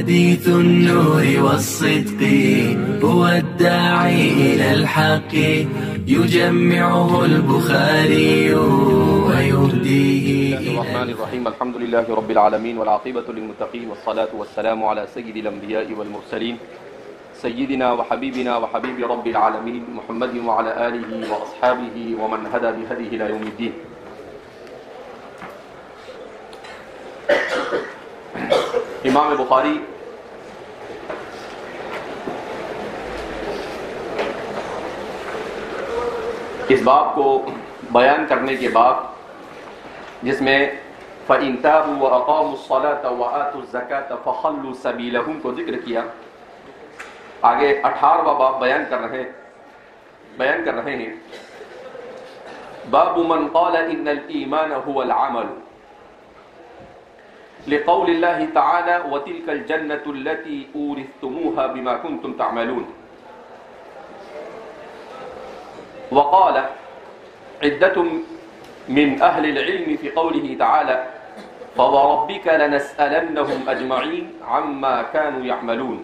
حديث النور والصدق هو الداعي إلى الحق يجمعه البخاري ويهديه. بسم الله الرحمن الرحيم. الحمد لله رب العالمين والعاقبة للمتقين والصلاة والسلام على سيد الأنبياء والمرسلين سيدنا وحبيبنا وحبيب رب العالمين محمد وعلى آله وأصحابه ومن هدى بهديه إلى يوم الدين. امام بخاری اس باب کو بیان کرنے کے بعد جس میں فَإِن تَابُوا وَأَقَامُوا الصَّلَاةَ وَآتُوا الزَّكَاةَ فَخَلُّوا سَبِيلَهُمْ کو ذکر کیا. آگے 18واں باب بیان کر رہے ہیں. باب من قال ان الایمان هو العمل لقول الله تعالى وتلك الجنة التي أورثتموها بما كنتم تعملون. وقال عدة من أهل العلم في قوله تعالى فوربك لنسألنهم أجمعين عما كانوا يعملون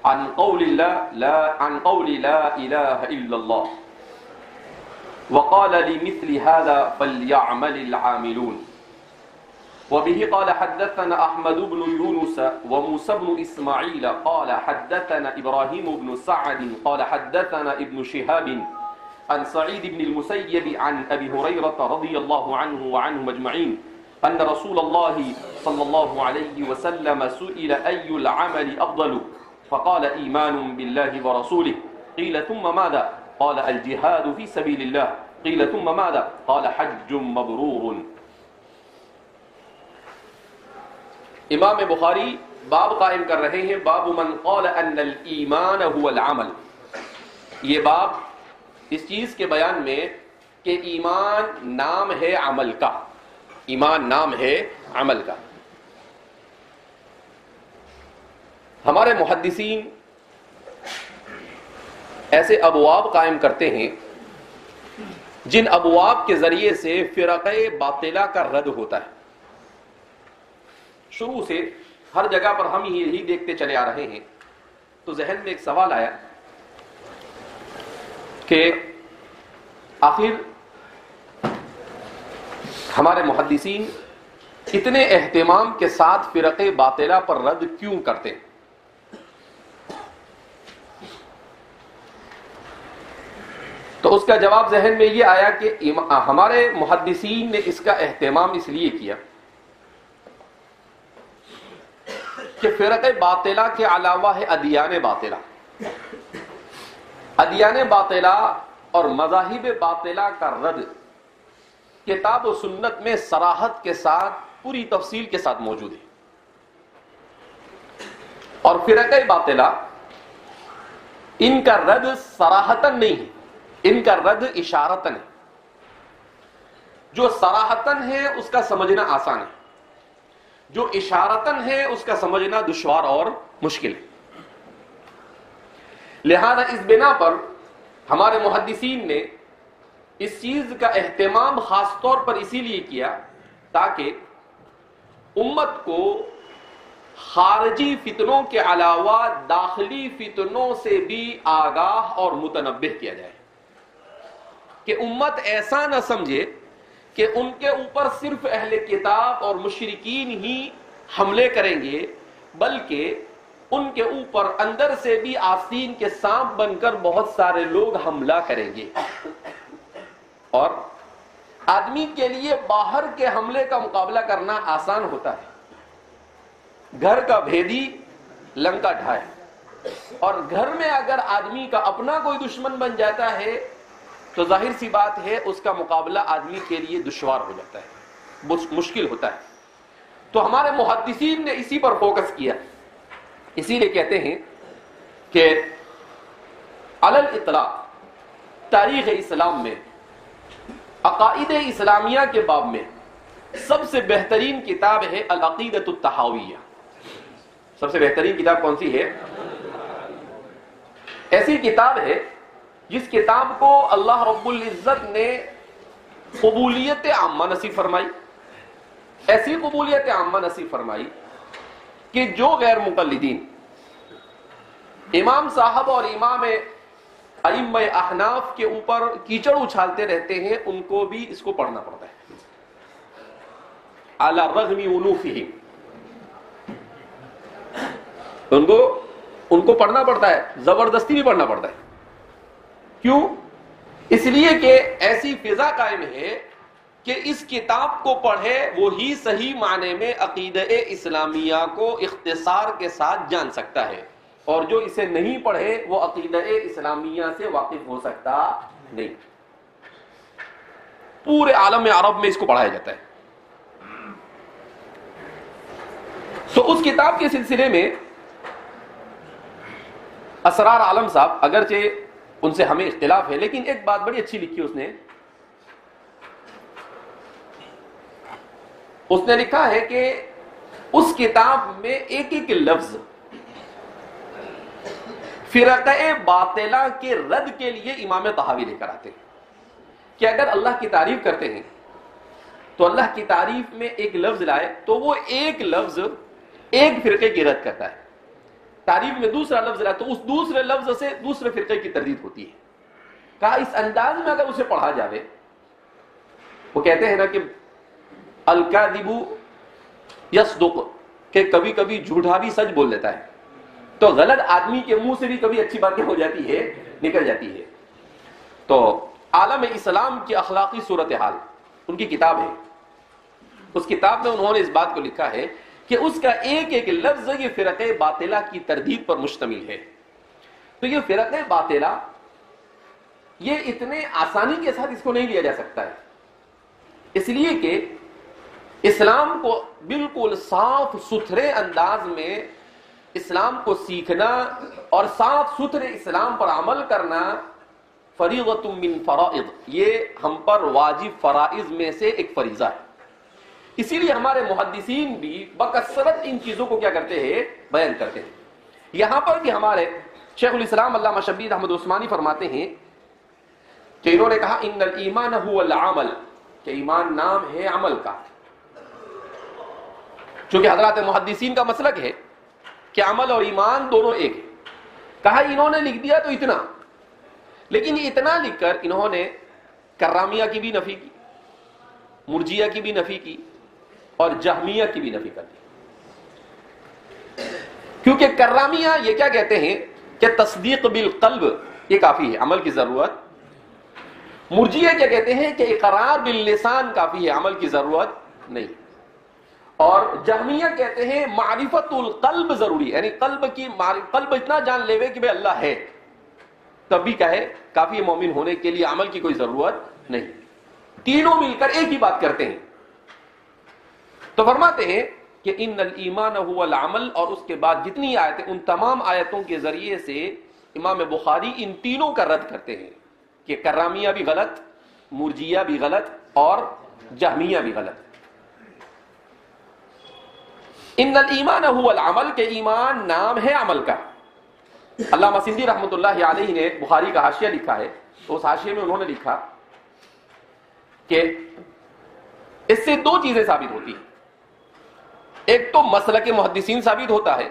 عن قول لا إله إلا الله. وقال لمثل هذا فليعمل العاملون. وبه قال حدثنا أحمد بن يونس وموسى بن إسماعيل قال حدثنا إبراهيم بن سعد قال حدثنا ابن شهاب عن سعيد بن المسيب عن أبي هريرة رضي الله عنه وعنهم أجمعين أن رسول الله صلى الله عليه وسلم سئل أي العمل أفضل فقال إيمان بالله ورسوله. قيل ثم ماذا؟ قال الجهاد في سبيل الله. قيل ثم ماذا؟ قال حج مبرور. امام بخاری باب قائم کر رہے ہیں باب من قال ان الایمان هو العمل. یہ باب اس چیز کے بیان میں کہ ایمان نام ہے عمل کا. ایمان نام ہے عمل کا. ہمارے محدثین ایسے ابواب قائم کرتے ہیں جن ابواب کے ذریعے سے فرقہ باطلہ کا رد ہوتا ہے. شروع سے ہر جگہ پر ہم یہی دیکھتے چلے آ رہے ہیں. تو ذہن میں ایک سوال آیا کہ آخر ہمارے محدثین اتنے اہتمام کے ساتھ فرقہ باطلہ پر رد کیوں کرتے ہیں؟ تو اس کا جواب ذہن میں یہ آیا کہ ہمارے محدثین نے اس کا اہتمام اس لیے کیا کہ فرقہ باطلہ کے علاوہ ہے ادیان باطلہ. ادیان باطلہ اور مذاہب باطلہ کا رد کتاب و سنت میں صراحت کے ساتھ پوری تفصیل کے ساتھ موجود ہے. اور فرقہ باطلہ ان کا رد صراحتاً نہیں ہے, ان کا رد اشارتاً ہے. جو صراحتاً ہے اس کا سمجھنا آسان ہے, جو اشارتاً ہے اس کا سمجھنا دشوار اور مشکل ہے. لہذا اس بنا پر ہمارے محدثین نے اس چیز کا اہتمام خاص طور پر اسی لیے کیا تاکہ امت کو خارجی فتنوں کے علاوہ داخلی فتنوں سے بھی آگاہ اور متنبہ کیا جائے, کہ امت ایسا نہ سمجھے کہ ان کے اوپر صرف اہل کتاب اور مشرکین ہی حملے کریں گے, بلکہ ان کے اوپر اندر سے بھی آستین کے سانپ بن کر بہت سارے لوگ حملہ کریں گے. اور آدمی کے لیے باہر کے حملے کا مقابلہ کرنا آسان ہوتا ہے. گھر کا بھیدی لنکا ڈھائے, اور گھر میں اگر آدمی کا اپنا کوئی دشمن بن جاتا ہے تو ظاہر سی بات ہے اس کا مقابلہ آدمی کے لیے دشوار ہو جاتا ہے, مشکل ہوتا ہے. تو ہمارے محدثین نے اسی پر فوکس کیا. اسی لیے کہتے ہیں کہ علی الاطلاق تاریخ اسلام میں عقائد اسلامیہ کے باب میں سب سے بہترین کتاب ہے العقیدۃ الطحاویہ. سب سے بہترین کتاب کون سی ہے؟ ایسی کتاب ہے جس کتاب کو اللہ رب العزت نے قبولیت عامہ نصیب فرمائی. ایسی قبولیت عامہ نصیب فرمائی کہ جو غیر مقلدین امام صاحب اور امام ائمہ احناف کے اوپر کیچڑ اچھالتے رہتے ہیں، ان کو بھی اس کو پڑھنا پڑتا ہے علی الرغم انوفہم، ان کو پڑھنا پڑتا ہے، زبردستی بھی پڑھنا پڑتا ہے. کیوں؟ اس لیے کہ ایسی فضا قائم ہے کہ اس کتاب کو پڑھے وہی صحیح معنی میں عقیدہ اسلامیہ کو اختصار کے ساتھ جان سکتا ہے، اور جو اسے نہیں پڑھے وہ عقیدہ اسلامیہ سے واقف ہو سکتا نہیں. پورے عالم عرب میں اس کو پڑھایا جاتا ہے. تو اس کتاب کے سلسلے میں اسرار عالم صاحب، اگرچہ ان سے ہمیں اختلاف ہے، لیکن ایک بات بڑی اچھی لکھی اس نے لکھا ہے کہ اس کتاب میں ایک ایک لفظ فرقہ باطلہ کے رد کے لیے امام طحاوی لے کر آتے ہیں کہ اگر اللہ کی تعریف کرتے ہیں تو اللہ کی تعریف میں ایک لفظ لائے تو وہ ایک لفظ ایک فرقے کی رد کرتا ہے، تعریف میں دوسرا لفظ لائے تو اس دوسرے لفظ سے دوسرے فرقے کی تردید ہوتی ہے. کہا اس انداز میں اگر اسے پڑھا جاوے، وہ کہتے ہیں نا کہ الکاذب یصدق، کہ کبھی کبھی جھوٹا بھی سچ بول لیتا ہے، تو غلط آدمی کے منہ سے بھی کبھی اچھی باتیں ہو جاتی ہے، نکل جاتی ہے. تو عالم اسلام کی اخلاقی صورتحال ان کی کتاب ہے، اس کتاب میں انہوں نے اس بات کو لکھا ہے کہ اس کا ایک ایک لفظ یہ فرقہ باطلہ کی تردید پر مشتمل ہے. تو یہ فرقہ باطلہ یہ اتنے آسانی کے ساتھ اس کو نہیں لیا جا سکتا ہے، اس لیے کہ اسلام کو بالکل صاف ستھرے انداز میں اسلام کو سیکھنا اور صاف ستھرے اسلام پر عمل کرنا فریضۃ من فرائض، یہ ہم پر واجب فرائض میں سے ایک فریضہ ہے. اسی لیے ہمارے محدثین بھی بکثرت ان چیزوں کو کیا کرتے ہیں، بیان کرتے ہیں. یہاں پر بھی ہمارے شیخ الاسلام علامہ شبیر احمد عثمانی فرماتے ہیں کہ انہوں نے کہا ان الایمان هو العمل، کہ ایمان نام ہے عمل کا. چونکہ حضرات محدثین کا مسلک ہے کہ عمل اور ایمان دونوں ایک ہے. کہا انہوں نے لکھ دیا تو اتنا، لیکن اتنا لکھ کر انہوں نے کرامیہ کی بھی نفی کی، مرجیہ کی بھی نفی کی اور جہمیہ کی بھی نفی کر دی. کیونکہ کرامیہ یہ کیا کہتے ہیں کہ تصدیق بالقلب یہ کافی ہے، عمل کی ضرورت. مرجیہ کیا کہتے ہیں کہ اقرار باللسان کافی ہے، عمل کی ضرورت نہیں. اور جہمیہ کہتے ہیں معرفت القلب ضروری، یعنی قلب اتنا جان لے کہ بھئی اللہ ہے تب بھی کہے کافی ہے، مومن ہونے کے لیے عمل کی کوئی ضرورت نہیں. تینوں مل کر ایک ہی بات کرتے ہیں. تو فرماتے ہیں کہ ان الایمان هو العمل، اور اس کے بعد جتنی آیتیں، ان تمام آیتوں کے ذریعے سے امام بخاری ان تینوں کا رد کرتے ہیں کہ کرامیہ بھی غلط، مرجیہ بھی غلط اور جہمیہ بھی غلط. ان الایمان هو العمل، کہ ایمان نام ہے عمل کا. علامہ سندھی رحمۃ اللہ علیہ نے بخاری کا حاشیہ لکھا ہے، تو اس حاشیے میں انہوں نے لکھا کہ اس سے دو چیزیں ثابت ہوتی ہیں. ایک تو مسلک محدثین ثابت ہوتا ہے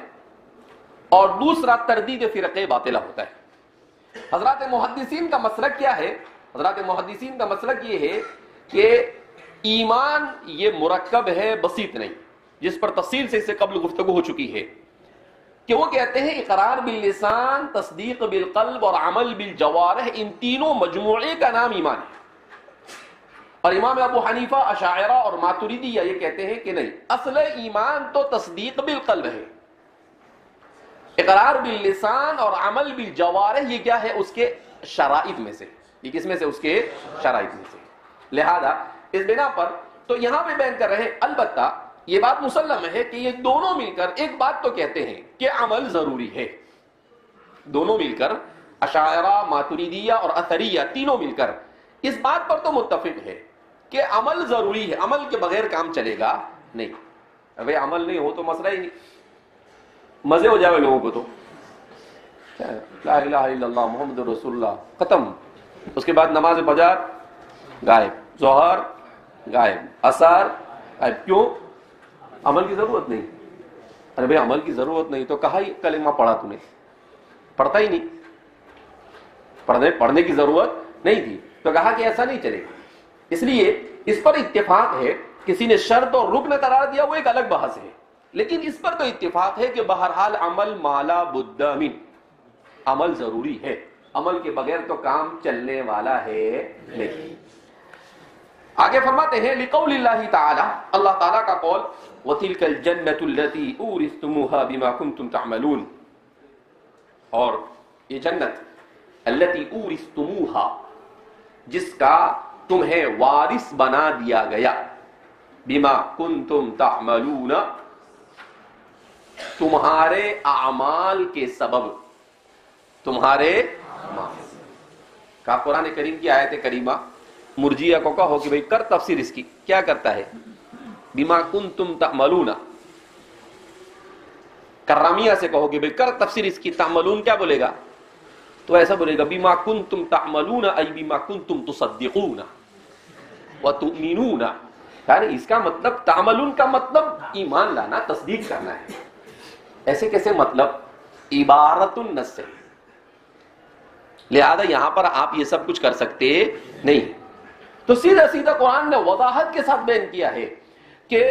اور دوسرا تردید فرقہ باطلہ ہوتا ہے. حضرات محدثین کا مسلک کیا ہے؟ حضرات محدثین کا مسلک یہ ہے کہ ایمان یہ مرکب ہے، بسیط نہیں، جس پر تفصیل سے اس سے قبل گفتگو ہو چکی ہے کہ وہ کہتے ہیں اقرار باللسان، تصدیق بالقلب اور عمل بالجوارح، ان تینوں مجموعے کا نام ایمان ہے. اور امام ابو حنیفہ، اشاعرہ اور ماتریدیہ یہ کہتے ہیں کہ نہیں، اصل ایمان تو تصدیق بالقلب ہے، اقرار باللسان اور عمل بالجوارح یہ کیا ہے، اس کے شرائط میں سے. یہ کس میں سے؟ اس کے شرائط میں سے. لہذا اس بنا پر تو یہاں پہ بیان کر رہے ہیں. البتہ یہ بات مسلم ہے کہ یہ دونوں مل کر ایک بات تو کہتے ہیں کہ عمل ضروری ہے. دونوں مل کر، اشاعرہ، ماتریدیہ اور اثریہ، تینوں مل کر اس بات پر تو متفق ہے کہ عمل ضروری ہے، عمل کے بغیر کام چلے گا نہیں. ابھی عمل نہیں ہو تو مسئلہ ہی نہیں، مزے ہو جائے لوگوں کو تو لا الہ الا اللہ محمد رسول اللہ ختم. اس کے بعد نماز فجر غائب، ظہر غائب، عصر غائب. کیوں؟ عمل کی ضرورت نہیں. ارے بھائی عمل کی ضرورت نہیں تو کہا ہی کلمہ پڑھا تم نے؟ پڑھتا ہی نہیں، پڑھنے کی ضرورت نہیں تھی تو کہا کہ ایسا نہیں چلے گا۔ اس لیے اس پر اتفاق ہے، کسی نے شرط اور رکن قرار دیا وہ ایک الگ بحث ہے، لیکن اس پر تو اتفاق ہے کہ بہرحال عمل مالا بد من، عمل ضروری ہے، عمل کے بغیر تو کام چلنے والا ہے نہیں۔ آگے فرماتے ہیں لقول اللہ تعالی، اللہ تعالیٰ کا قول وَتِلْكَ الْجَنَّةُ الَّتِي أُورِثْتُمُوهَا بِمَا كُنْتُمْ تَعْمَلُونَ، اور یہ جنت الَّتِي أُورِثْتُمُوهَا جس کا تمہیں وارث بنا دیا گیا، بِمَا كُنْتُمْ تَعْمَلُونَ تمہارے اعمال کے سبب، تمہارے اعمال کا۔ قرآن کریم کی آیت کریمہ مرجیہ کو کہو کہ بھئی کر تفسیر اس کی، کیا کرتا ہے؟ بما کنتم تعملون، کرامیہ سے کہو کہ بھئی کر تفسیر اس کی، تعملون کیا بولے گا؟ تو ایسا بولے گا بما کنتم تعملون ای بما کنتم تصدقون وتؤمنون، یعنی اس کا مطلب تعملون کا مطلب ایمان لانا، تصدیق کرنا ہے۔ ایسے کیسے مطلب؟ عبارت النص سے، لہذا یہاں پر آپ یہ سب کچھ کر سکتے نہیں۔ تو سیدھا سیدھا قرآن نے وضاحت کے ساتھ بیان کیا ہے کہ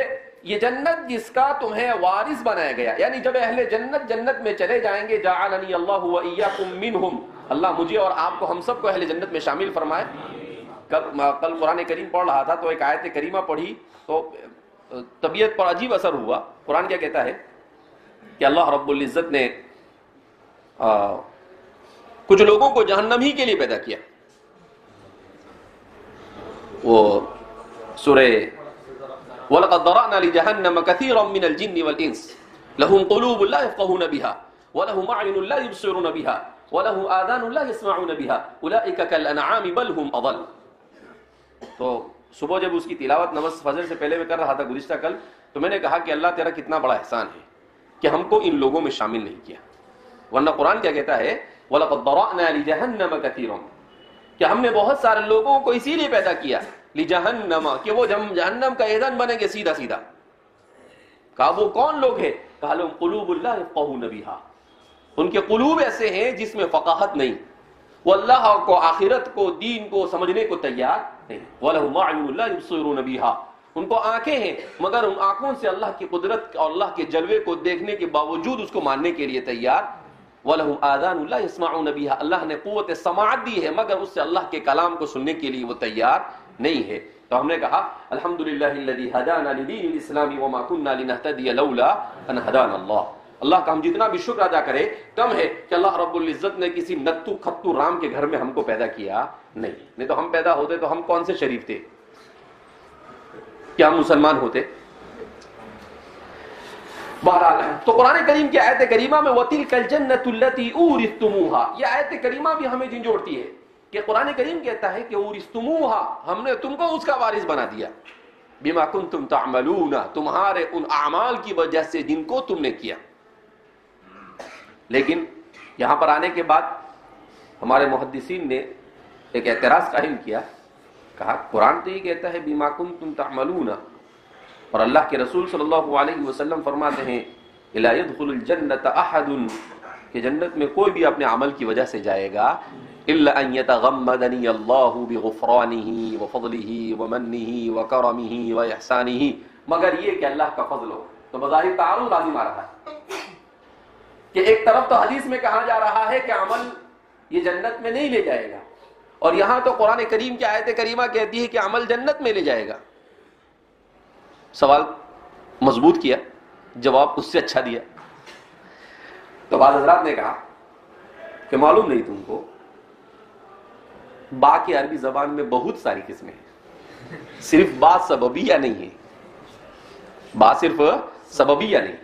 یہ جنت جس کا تمہیں وارث بنایا گیا، یعنی جب اہل جنت جنت میں چلے جائیں گے، جعلنی اللہ وإیاکم منہم، اللہ مجھے اور آپ کو، ہم سب کو اہل جنت میں شامل فرمائے۔ کل قرآن کریم پڑھ رہا تھا تو ایک آیت کریمہ پڑھی تو طبیعت پر عجیب اثر ہوا۔ قرآن کیا کہتا ہے کہ اللہ رب العزت نے کچھ لوگوں کو جہنم ہی کے لیے پیدا کیا۔ وہ سورہ وَلَقَدْ ذَرَأْنَا لِجَهَنَّمَ كَثِيرًا مِنَ الْجِنِّ وَالْإِنسِ لَهُمْ قُلُوبٌ لَا يَفْقَهُونَ بِهَا وَلَهُمْ أَعْيُنٌ لَا يُبْصِرُونَ بِهَا وَلَهُمْ آذَانٌ لَا يَسْمَعُونَ بِهَا أُولَئِكَ كَالْأَنْعَامِ بَلْ هُمْ أَضَلُّ۔ تو صبح جب اس کی تلاوت نماز فجر سے پہلے میں کر رہا تھا گزشتہ کل، تو میں نے کہا کہ اللہ تیرا کتنا بڑا احسان ہے کہ ہم کو ان لوگوں میں شامل نہیں کیا، ورنہ قرآن کیا کہتا ہے وَلَقَدْ ذَرَأْنَا لِجَهَنَّمَ كَثِيرًا، کہ ہم نے بہت سارے لوگوں کو اسی لیے پیدا کیا، لجہنم، کہ وہ جہنم کا ایندھن بنیں گے سیدھا سیدھا۔ کہا وہ کون لوگ ہیں؟ کہا لهم قلوب لا يفقهون بها، ان کے قلوب ایسے ہیں جس میں فقاہت نہیں، وہ اللہ کو، آخرت کو، دین کو سمجھنے کو تیار نہیں۔ وَلَهُمْ أَعْيُنٌ لَا يُبْصِرُونَ بِهَا، ان کو آنکھیں ہیں مگر ان آنکھوں سے اللہ کی قدرت اور اللہ کے جلوے کو دیکھنے کے باوجود اس کو ماننے کے لیے تیار۔ وَلَهُمْ آذَانٌ لَا يَسْمَعُونَ بِهَا، اللہ نے قوت سماعت دی ہے مگر اس سے اللہ کے کلام کو سننے کے لیے وہ تیار نہیں ہے۔ تو ہم نے کہا الحمدللہ الذی ہدانا لدین الاسلام وما كنا لنهتدی لولا ان ہدانا اللہ، اللہ کا ہم جتنا بھی شکر ادا کرے کم ہے کہ اللہ رب العزت نے کسی نتو خطو رام کے گھر میں ہم کو پیدا کیا نہیں تو ہم پیدا ہوتے تو ہم کون سے شریف تھے؟ کیا ہم مسلمان ہوتے؟ بہرحال تو قرآن کریم کی آیت کریمہ میں وَتِلْكَ الْجَنَّةُ الَّتِي أُورِثْتُمُوهَا، یہ آیت کریمہ بھی ہمیں جھنجھوڑتی ہے کہ قرآن کریم کہتا ہے کہ اورثتموها، ہم نے تم کو اس کا وارث بنا دیا، بما کنتم تعملون، تمہارے ان اعمال کی وجہ سے جن کو تم نے کیا۔ لیکن یہاں پر آنے کے بعد ہمارے محدثین نے ایک اعتراض قائم کیا، کہا قرآن تو یہ کہتا ہے بما کنتم تعملون، اور اللہ کے رسول صلی اللہ علیہ وسلم فرماتے ہیں لا يدخل الجنة احد، کہ جنت میں کوئی بھی اپنے عمل کی وجہ سے جائے گا الا ان يتغمدني الله بغفرانه وفضله ومنه وكرمه واحسانه، مگر یہ کہ اللہ کا فضل ہو۔ تو بظاہر تعارض لازم آ رہا ہے کہ ایک طرف تو حدیث میں کہا جا رہا ہے کہ عمل یہ جنت میں نہیں لے جائے گا، اور یہاں تو قرآن کریم کی آیت کریمہ کہتی ہے کہ عمل جنت میں لے جائے گا۔ سوال مضبوط کیا، جواب اس سے اچھا دیا۔ تو بعض حضرات نے کہا کہ معلوم نہیں تم کو، با کی عربی زبان میں بہت ساری قسمیں ہیں، صرف با سببیہ نہیں ہے، با صرف سببیہ نہیں،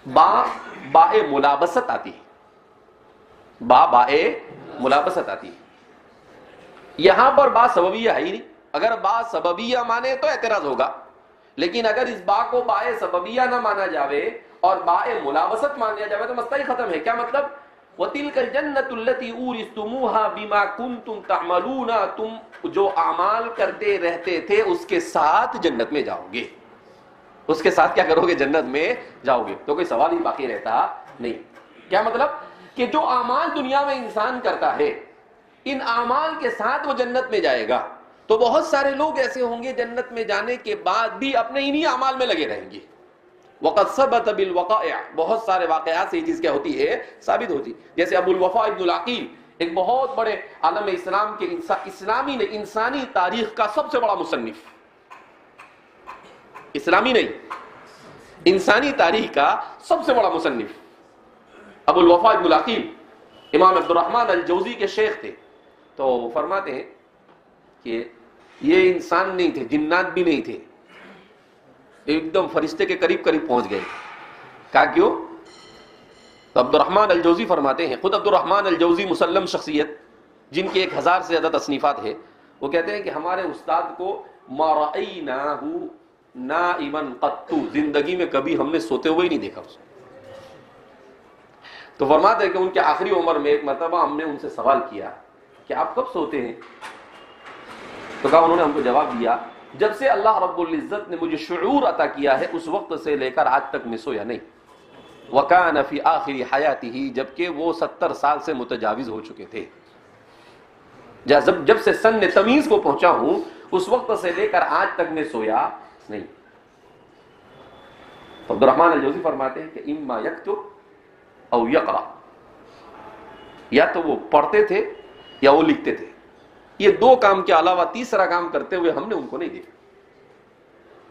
با ملابست آتی ہے، با ملابست آتی ہے۔ یہاں پر با سببیہ ہے ہی نہیں، اگر با سببیہ مانے تو اعتراض ہوگا، لیکن اگر اس با کو با سببیہ نہ مانا جاوے اور با ملابست مان لیا جاوے تو مسئلہ ہی ختم ہے۔ کیا مطلب؟ وَتِلْكَ الْجَنَّةُ الَّتِي أُورِثْتُمُوهَا بِمَا كُنْتُمْ تَعْمَلُونَ، تم جو اعمال کرتے رہتے تھے اس کے ساتھ جنت میں جاؤ گے۔ اس کے ساتھ کیا کرو گے؟ جنت میں جاؤ گے. تو کوئی سوال ہی باقی رہتا نہیں. کیا مطلب؟ کہ جو اعمال دنیا میں انسان کرتا ہے ان اعمال کے ساتھ وہ جنت میں جائے گا. تو بہت سارے لوگ ایسے ہوں گے جنت میں جانے کے بعد بھی اپنے انہی اعمال میں لگے رہیں گے. وقد ثبت بالوقائع، بہت سارے واقعات سے یہ چیز کیا ہوتی ہے؟ ثابت ہوتی. جیسے ابو الوفا ابن العقیل، ایک بہت بڑے عالم اسلام کے اسلامی نے انسانی تاریخ کا سب سے بڑا مصنف، اسلامی نہیں انسانی تاریخ کا سب سے بڑا مصنف ابو الوفا ابن العقیل امام عبد الرحمن الجوزی کے شیخ تھے. تو وہ فرماتے ہیں کہ یہ انسان نہیں تھے، جنات بھی نہیں تھے، ایک دم فرشتے کے قریب قریب پہنچ گئے. کہا کیوں؟ تو عبد الرحمن الجوزی فرماتے ہیں، خود عبد الرحمن الجوزی مسلم شخصیت جن کی 1000 سے زیادہ تصنیفات ہے، وہ کہتے ہیں کہ ہمارے استاد کو ما رأیناہ نائما قط، زندگی میں کبھی ہم نے سوتے ہوئے ہی نہیں دیکھا اس کو. تو فرماتے ہیں کہ ان کے آخری عمر میں ایک مرتبہ ہم نے ان سے سوال کیا کہ آپ کب سوتے ہیں؟ تو کہا، انہوں نے ہم کو جواب دیا، جب سے اللہ رب العزت نے مجھے شعور عطا کیا ہے اس وقت سے لے کر آج تک میں سویا نہیں. وَكَانَ فِي آخِرِ حَيَاتِهِ، جبکہ وہ 70 سال سے متجاوز ہو چکے تھے. جب سے سن تمیز کو پہنچا ہوں اس وقت سے لے کر آج تک میں سویا نہیں. تو عبد الرحمن الجوزی فرماتے ہیں کہ اما یکتب او یقرأ، یا تو وہ پڑھتے تھے یا وہ لکھتے تھے. یہ 2 کام کے علاوہ تیسرا کام کرتے ہوئے ہم نے ان کو نہیں دیکھا.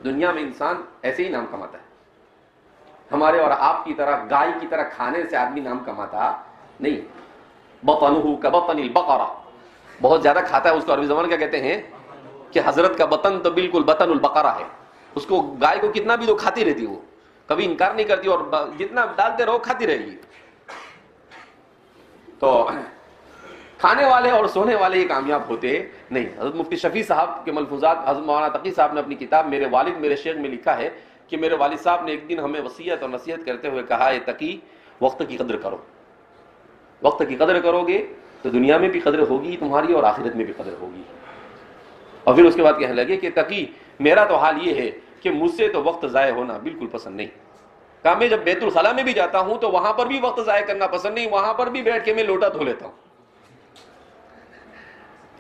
دنیا میں انسان ایسے ہی نام کماتا ہے. ہمارے اور آپ کی طرح گائے کی طرح کھانے سے آدمی نام کماتا نہیں. بطنہ کبطن البقرہ، بہت زیادہ کھاتا ہے اس کو عربی زبان کیا کہتے ہیں؟ کہ حضرت کا بطن تو بالکل بطن البقرہ ہے. اس کو گائے کو کتنا بھی تو کھاتی رہتی، وہ کبھی انکار نہیں کرتی اور جتنا ڈالتے رہو کھاتی رہے گی. تو کھانے والے اور سونے والے یہ کامیاب ہوتے نہیں. حضرت مفتی شفیع صاحب کے ملفوظات حضرت مولانا تقی صاحب نے اپنی کتاب میرے والد میرے شیخ میں لکھا ہے کہ میرے والد صاحب نے ایک دن ہمیں وصیت اور نصیحت کرتے ہوئے کہا، اے تقی، وقت کی قدر کرو. وقت کی قدر کرو گے تو دنیا میں بھی قدر ہوگی تمہاری اور آخرت میں بھی قدر ہوگی. اور پھر اس کے بعد کہنے لگے کہ تقی، میرا تو حال یہ ہے کہ مجھ سے تو وقت ضائع ہونا بالکل پسند نہیں. کہا، میں جب بیت الخلاء میں بھی جاتا ہوں تو وہاں پر بھی وقت ضائع کرنا پسند نہیں، وہاں پر بھی بیٹھ کے میں لوٹا دھو لیتا ہوں.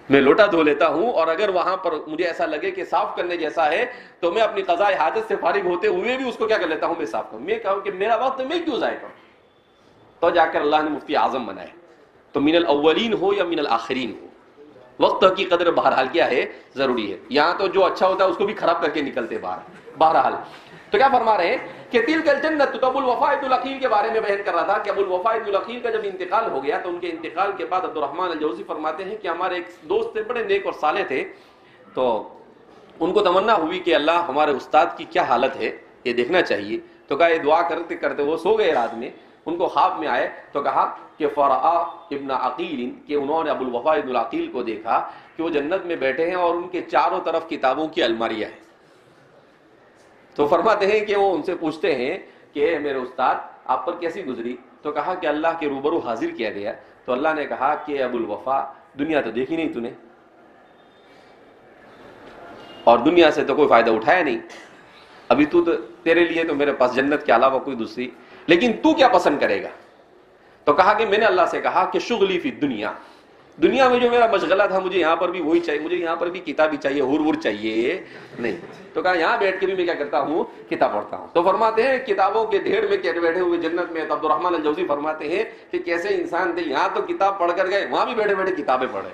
میں لوٹا دھو لیتا ہوں اور اگر وہاں پر مجھے ایسا لگے کہ صاف کرنے جیسا ہے تو میں اپنی قضاء حاجت سے فارغ ہوتے ہوئے بھی اس کو کیا کر لیتا ہوں؟ میں صاف کروں. میں کہوں کہ میرا وقت میں کیوں ضائع کروں؟ تو جا کر اللہ نے مفتی اعظم بنائے. تو من الاولین ہو یا من الاخرین ہو، وقت کی قدر بہرحال کیا ہے؟ ضروری ہے. یہاں تو جو اچھا ہوتا ہے اس کو بھی خراب کر کے نکلتے باہر. بہرحال تو کیا فرما رہے ہیں کہ تلک الجنت. تو ابو الوفا ابن العقیل کے بارے میں بیان کر رہا تھا کہ ابو الوفا ابن العقیل کا جب انتقال ہو گیا تو ان کے انتقال کے بعد عبد الرحمن الجوزی فرماتے ہیں کہ ہمارے ایک دوست تھے بڑے نیک اور صالح تھے، تو ان کو تمنا ہوئی کہ اللہ ہمارے استاد کی کیا حالت ہے یہ دیکھنا چاہیے. تو کہا، یہ دعا کرتے کرتے وہ سو گئے رات میں. ان کو خواب میں آئے تو کہا کہ فرآ ابن عقیل، کہ انہوں نے ابو الوفا ابن العقیل کو دیکھا کہ وہ جنت میں بیٹھے ہیں اور ان کے چاروں طرف کتابوں کی الماریاں ہیں. تو فرماتے ہیں کہ وہ ان سے پوچھتے ہیں کہ میرے استاد آپ پر کیسی گزری؟ تو کہا کہ اللہ کے روبرو حاضر کیا گیا تو اللہ نے کہا کہ ابو الوفا، دنیا تو دیکھی نہیں تو نے، اور دنیا سے تو کوئی فائدہ اٹھایا نہیں. ابھی تو تیرے لیے تو میرے پاس جنت کے علاوہ کوئی دوسری، لیکن تو کیا پسند کرے گا؟ تو کہا کہ میں نے اللہ سے کہا کہ شغلی فی دنیا، دنیا میں جو میرا مشغلہ تھا مجھے یہاں پر بھی وہی چاہیے، مجھے یہاں پر بھی کتابی چاہیے، ہور چاہیے نہیں. تو کہا یہاں بیٹھ کے بھی میں کیا کرتا ہوں؟ کتاب پڑھتا ہوں. تو فرماتے ہیں کتابوں کے ڈھیر میں بیٹھے ہوئے جنت میں. تو عبد الرحمن الجوزی فرماتے ہیں کہ کیسے انسان تھے، یہاں تو کتاب پڑھ کر گئے، وہاں بھی بیٹھے بیٹھے کتابیں پڑھے.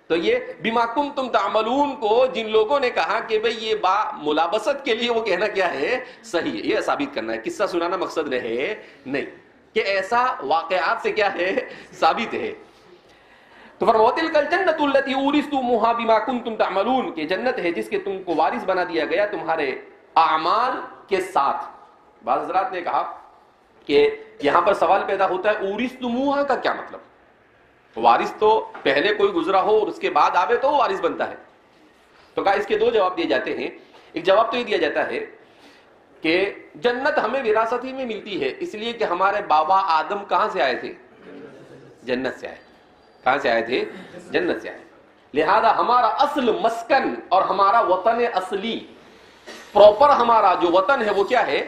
تو یہ بما کنتم تعملون کو جن لوگوں نے کہا کہ بھئی یہ با ملابست کے لیے وہ کہنا کیا ہے؟ صحیح ہے. یہ ثابت کرنا ہے، قصہ سنانا مقصد رہے نہیں، کہ ایسا واقعات سے کیا ہے؟ ثابت ہے. تو فرماتے ہیں الجنت التي اورثتموها بما كنتم تعملون، کہ جنت ہے جس کے تم کو وارث بنا دیا گیا تمہارے اعمال کے ساتھ. بعض حضرات نے کہا کہ یہاں پر سوال پیدا ہوتا ہے اورثتموها کا کیا مطلب؟ وارث تو پہلے کوئی گزرا ہو اور اس کے بعد آوے تو وارث بنتا ہے. تو کہا اس کے 2 جواب دیے جاتے ہیں. ایک جواب تو یہ دیا جاتا ہے کہ جنت ہمیں وراثت ہی میں ملتی ہے، اس لیے کہ ہمارے بابا آدم کہاں سے آئے تھے؟ جنت سے آئے. کہاں سے آئے تھے؟ جنت سے آئے. لہذا ہمارا اصل مسکن اور ہمارا وطن اصلی پراپر ہمارا جو وطن ہے وہ کیا ہے؟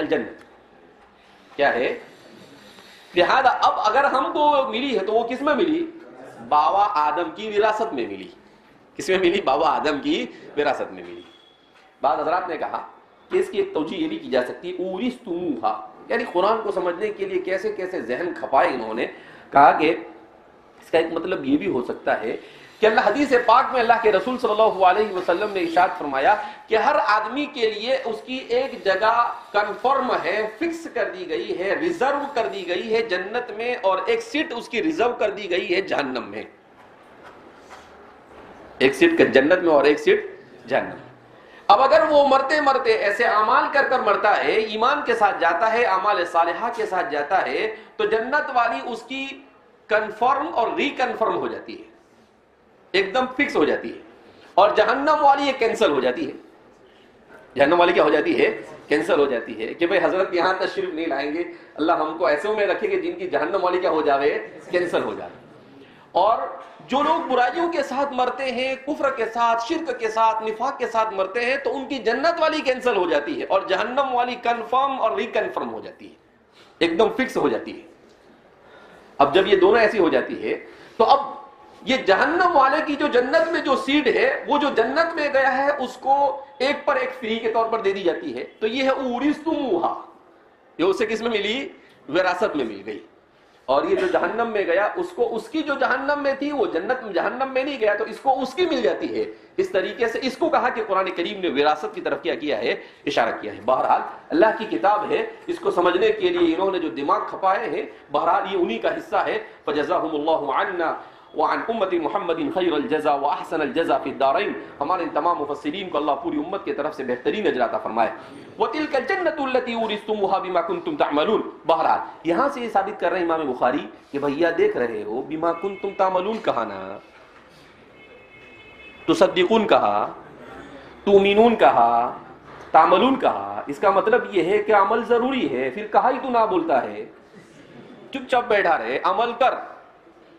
الجنت. کیا ہے؟ لہذا اب اگر ہم کو ملی ہے تو وہ کس میں ملی؟ بابا آدم کی وراثت میں ملی. کس میں ملی؟ بابا آدم کی وراثت میں ملی. بعض حضرات نے کہا کہ اس کی ایک توجیہ یہ بھی کی جا سکتی ہے اورثتموہا، یعنی قرآن کو سمجھنے کے لیے کیسے کیسے ذہن کھپائے انہوں نے. کہا کہ اس کا ایک مطلب یہ بھی ہو سکتا ہے کہ اللہ حدیث پاک میں اللہ کے رسول صلی اللہ علیہ وسلم نے ارشاد فرمایا کہ ہر آدمی کے لیے اس کی ایک جگہ کنفرم ہے، فکس کر دی گئی ہے، ریزرو کر دی گئی ہے جنت میں، اور ایک سیٹ اس کی ریزرو کر دی گئی ہے جہنم میں. ایک سیٹ جنت میں اور ایک سیٹ جہنم میں. اب اگر وہ مرتے مرتے ایسے اعمال کر کر مرتا ہے، ایمان کے ساتھ جاتا ہے، اعمال صالحہ کے ساتھ جاتا ہے، تو جنت والی اس کی کنفرم اور ری کنفرم ہو جاتی ہے، ایک دم فکس ہو جاتی ہے. اور جہنم والی یہ کینسل ہو جاتی ہے. جہنم والی کیا ہو جاتی ہے؟ کینسل ہو جاتی ہے کہ بھئی حضرت یہاں تشریف نہیں لائیں گے، اللہ ہم کو ایسے میں رکھے کہ جن کی جہنم والی کیا ہو جاوے؟ کینسل ہو جائے. اور جو لوگ برائیوں کے ساتھ مرتے ہیں، کفر کے ساتھ، شرک کے ساتھ، نفاق کے ساتھ مرتے ہیں، تو ان کی جنت والی کینسل ہو جاتی ہے اور جہنم والی کنفرم اور ری کنفرم ہو جاتی ہے، ایک دم فکس ہو جاتی ہے. اب جب یہ دونوں ایسی ہو جاتی ہے تو اب یہ جہنم والے کی جو جنت میں جو سیٹ ہے، وہ جو جنت میں گیا ہے اس کو ایک پر ایک فری کے طور پر دے دی جاتی ہے. تو یہ ہے اورثتموہا، یہ اسے کس میں ملی؟ وراثت میں مل گئی. اور یہ جو جہنم میں گیا اس کو اس کی جو جہنم میں تھی وہ جہنم میں نہیں گیا تو اس کو اس کی مل جاتی ہے. اس طریقے سے اس کو کہا کہ قرآن کریم نے وراثت کی طرف کیا ہے؟ اشارہ کیا ہے. بہرحال اللہ کی کتاب ہے، اس کو سمجھنے کے لیے انہوں نے جو دماغ کھپائے ہیں، بہرحال یہ انہی کا حصہ ہے. فجزاہم اللہ عنا وعن امت محمد خیر الجزا واحسن الجزا فی الدارین. ہمارے ان تمام مفسرین کو اللہ پوری امت کی طرف سے بہترین اجر عطا فرمائے. وتلک الجنۃ التي اورثتموها بما کنتم تعملون. بہرحال یہاں سے یہ ثابت کر رہے ہیں امام بخاری کہ بھیا دیکھ رہے ہو، بما کنتم تعملون کہا نا، تصدقون کہا، تؤمنون کہا، تعملون کہا. اس کا مطلب یہ ہے کہ عمل ضروری ہے. پھر کہا ہی تو نہ بولتا ہے، چپ چاپ بیٹھا رہے. عمل کر،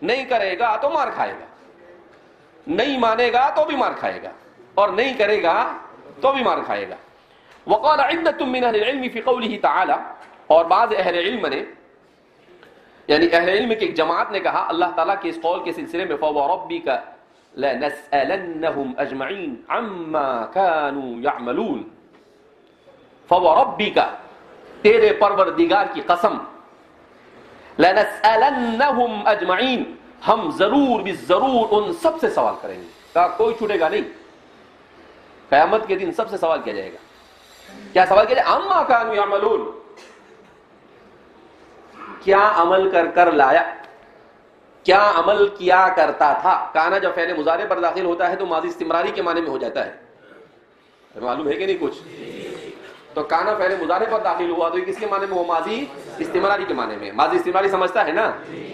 نہیں کرے گا تو مار کھائے گا، نہیں مانے گا تو بھی مار کھائے گا، اور نہیں کرے گا تو بھی مار کھائے گا. وقال عدۃ من اہل العلم فی قوله تعالی، اور بعض اہل علم نے، یعنی اہل علم کی ایک جماعت نے کہا اللہ تعالیٰ کے اس قول کے سلسلے میں فَوَرَبِّكَ لَنَسْأَلَنَّهُمْ أَجْمَعِينَ عَمَّا كَانُوا يَعْمَلُونَ. فَوَرَبِّكَ، تیرے پروردگار کی قسم، لَنَسْأَلَنَّهُمْ أَجْمَعِينَ، ہم ضرور بالضرور ان سب سے سوال کریں گے. کہا کوئی چھوٹے گا نہیں، قیامت کے دن سب سے سوال کیا جائے گا. کیا سوال کیا جائے؟ عَمَّا كَانُوا يَعْمَلُونَ، کیا عمل کر کر لایا، کیا عمل کیا کرتا تھا. کانا جب فعل مضارع پر داخل ہوتا ہے تو ماضی استمراری کے معنی میں ہو جاتا ہے. معلوم ہے کہ نہیں کچھ؟ تو کانا فعل مضارع پر داخل ہوا تو یہ کس کے معنی میں؟ وہ ماضی استمراری کے معنی میں. ماضی استمراری سمجھتا ہے نا،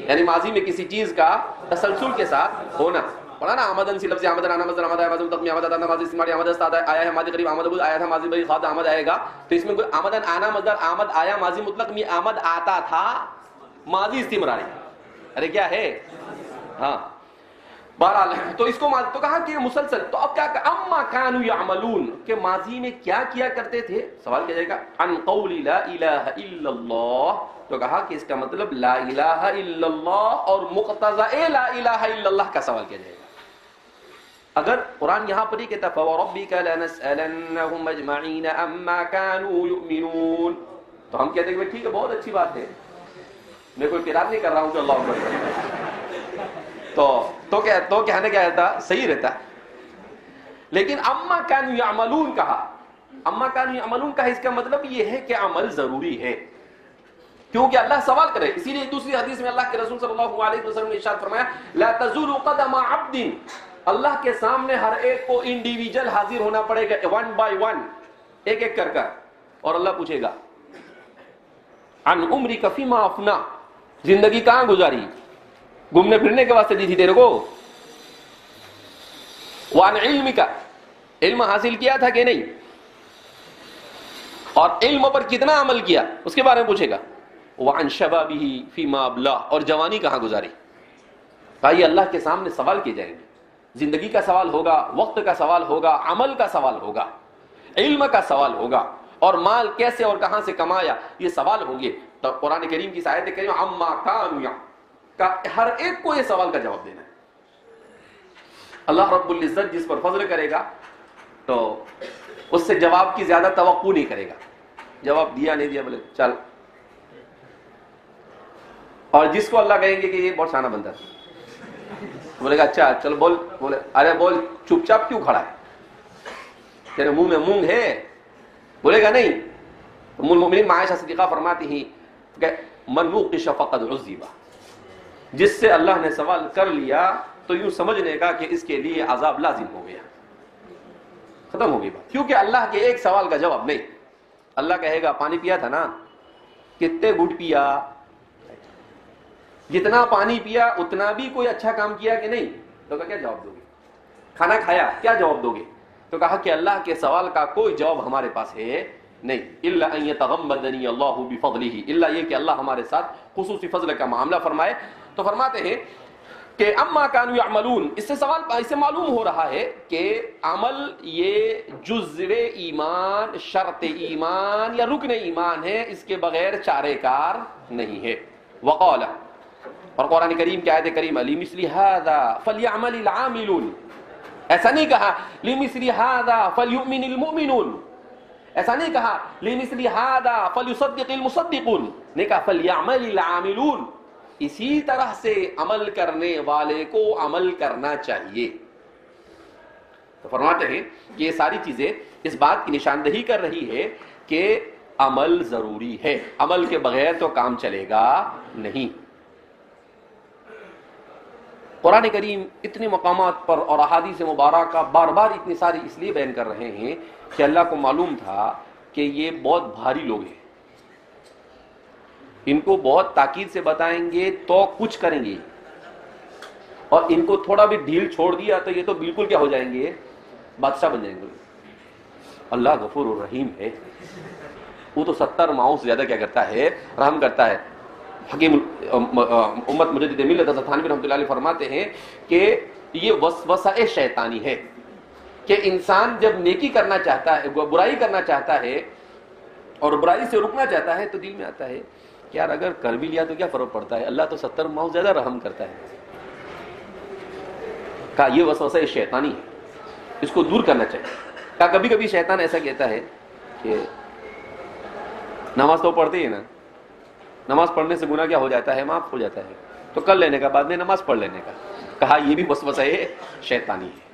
یعنی ماضی میں کسی چیز کا تسلسل کے ساتھ ہونا. پڑھا نا آمدن سی لفظ آمدن آنا مصدر آمد آیا ماضی مطلق میں آمد آتا ماضی استمراری آمد است آیا ہے ماضی قریب آمد بود آیا تھا ماضی بھائی خواہ آمد آئے گا. تو اس میں کوئی آمدن آنا مصدر آمد آیا ماضی مطلق میں آمد آتا تھا ماضی استمراری. ارے کیا ہے؟ ہاں بہرحال تو اس کو تو کہا کہ مسلسل. تو اب کیا اما کانوا یعملون، کہ ماضی میں کیا کیا کرتے تھے. سوال کیا جائے گا عن قول لا الہ الا اللہ. تو کہا کہ اس کا مطلب لا الہ الا اللہ اور مقتضى لا الہ الا اللہ کا سوال کیا جائے گا. اگر قرآن یہاں پر ہی کہتا فَوَرَبِّكَ لَنَسْأَلَنَّهُمْ أَجْمَعِينَ عَمَّا كَانُوا يُؤْمِنُونَ، تو ہم کہتے ہیں کہ ٹھیک ہے بہت اچھی بات ہے، میں کوئی اعتراض نہیں کر رہا ہوں کہ اللہ اکبر. تو کہنے کیا رہتا؟ صحیح رہتا. لیکن اما كانوا يعملون کہا، اما كانوا يعملون کہا، اس کا مطلب یہ ہے کہ عمل ضروری ہے، کیونکہ اللہ سوال کرے. اسی لیے دوسری حدیث میں اللہ کے رسول صلی اللہ علیہ وسلم نے ارشاد فرمایا لا تزول قدم عبد، اللہ کے سامنے ہر ایک کو انڈیویجل حاضر ہونا پڑے گا، ون بائی ون، ایک ایک کر کر، اور اللہ پوچھے گا عن عمرک فیما افنا، زندگی کہاں گزاری، گھومنے پھرنے کے واسطے دی تھی تیرے کو. وعن علمک، علم حاصل کیا تھا کہ نہیں، اور علم پر کتنا عمل کیا اس کے بارے میں پوچھے گا. وعن شبابہ فیما ابلا، اور جوانی کہاں گزاری. بھائی اللہ کے سامنے سوال کیے جائیں گے، زندگی کا سوال ہوگا، وقت کا سوال ہوگا، عمل کا سوال ہوگا. علم کا سوال ہوگا، اور مال کیسے اور کہاں سے کمایا یہ سوال ہوں گے. تو قرآن کریم کی آیت کریمہ عما کانوا کا ہر ایک کو یہ سوال کا جواب دینا ہے. اللہ رب العزت جس پر فضل کرے گا تو اس سے جواب کی زیادہ توقع نہیں کرے گا. جواب دیا نہیں دیا بولے چل، اور جس کو اللہ کہیں گے کہ یہ بہت شانہ بندہ ہے، بولے گا اچھا چل بول، بولے ارے بول چپ چاپ کیوں کھڑا ہے، تیرے منہ میں مونگ ہے، بولے گا نہیں. ام المؤمنین عائشہ صدیقہ فرماتی ہیں کہ من نوقش فقد عذب، جس سے اللہ نے سوال کر لیا تو یوں سمجھنے کا کہ اس کے لیے عذاب لازم ہو گیا، ختم ہو گئی بات. کیونکہ اللہ کے ایک سوال کا جواب نہیں. اللہ کہے گا پانی پیا تھا نا، کتنے گھٹ پیا، جتنا پانی پیا اتنا بھی کوئی اچھا کام کیا کہ نہیں، تو کیا جواب دو گے؟ کھانا کھایا کیا جواب دو گے؟ تو کہا کہ اللہ کے سوال کا کوئی جواب ہمارے پاس ہے نہیں. الا ان يتغمدني الله بفضله، الا یہ کہ اللہ ہمارے ساتھ خصوصی فضل کا معاملہ فرمائے. تو فرماتے ہیں کہ اما كانوا يعملون، اس سے سوال اس سے معلوم ہو رہا ہے کہ عمل یہ جزو ایمان، شرط ایمان یا رکن ایمان ہے، اس کے بغیر چارے کار نہیں ہے. وقال، اور قرآن کریم کی آیت کریمہ لمثل هذا فليعمل العاملون، ایسا نہیں کہا لمثل هذا فليؤمن المؤمنون، ایسا نہیں کہا لمثل هذا فليصدق المصدقون، نہیں کہا فليعمل العاملون، اسی طرح سے عمل کرنے والے کو عمل کرنا چاہیے. تو فرماتے ہیں کہ یہ ساری چیزیں اس بات کی نشاندہی کر رہی ہے کہ عمل ضروری ہے، عمل کے بغیر تو کام چلے گا نہیں. قرآن کریم اتنے مقامات پر اور احادیث مبارکہ بار بار اتنی ساری اس لیے بیان کر رہے ہیں کہ اللہ کو معلوم تھا کہ یہ بہت بھاری لوگ ہیں، ان کو بہت تاکید سے بتائیں گے تو کچھ کریں گے، اور ان کو تھوڑا بھی ڈھیل چھوڑ دیا تو یہ تو بالکل کیا ہو جائیں گے، بادشاہ بن جائیں گے. اللہ غفور الرحیم ہے، وہ تو 70 ماؤں سے زیادہ کیا کرتا ہے، رحم کرتا ہے. حکیم امت مجدد ملت حضرت تھانوی رحمۃ اللہ علیہ فرماتے ہیں کہ یہ وسوسہ شیطانی ہے کہ انسان جب نیکی کرنا چاہتا ہے، برائی کرنا چاہتا ہے اور برائی سے رکنا چاہتا ہے، تو دل میں آتا ہے کہ یار اگر کر بھی لیا تو کیا فرق پڑتا ہے، اللہ تو 70 ماؤں زیادہ رحم کرتا ہے. کہا یہ وسوسہ شیطانی ہے، اس کو دور کرنا چاہیے. کہا کبھی کبھی شیطان ایسا کہتا ہے کہ نماز تو پڑھتے ہی نا، نماز پڑھنے سے گناہ کیا ہو جاتا ہے، معاف ہو جاتا ہے، تو کر لینے کا بعد میں نماز پڑھ لینے کا. کہا یہ بھی وسوسہ شیطانی ہے.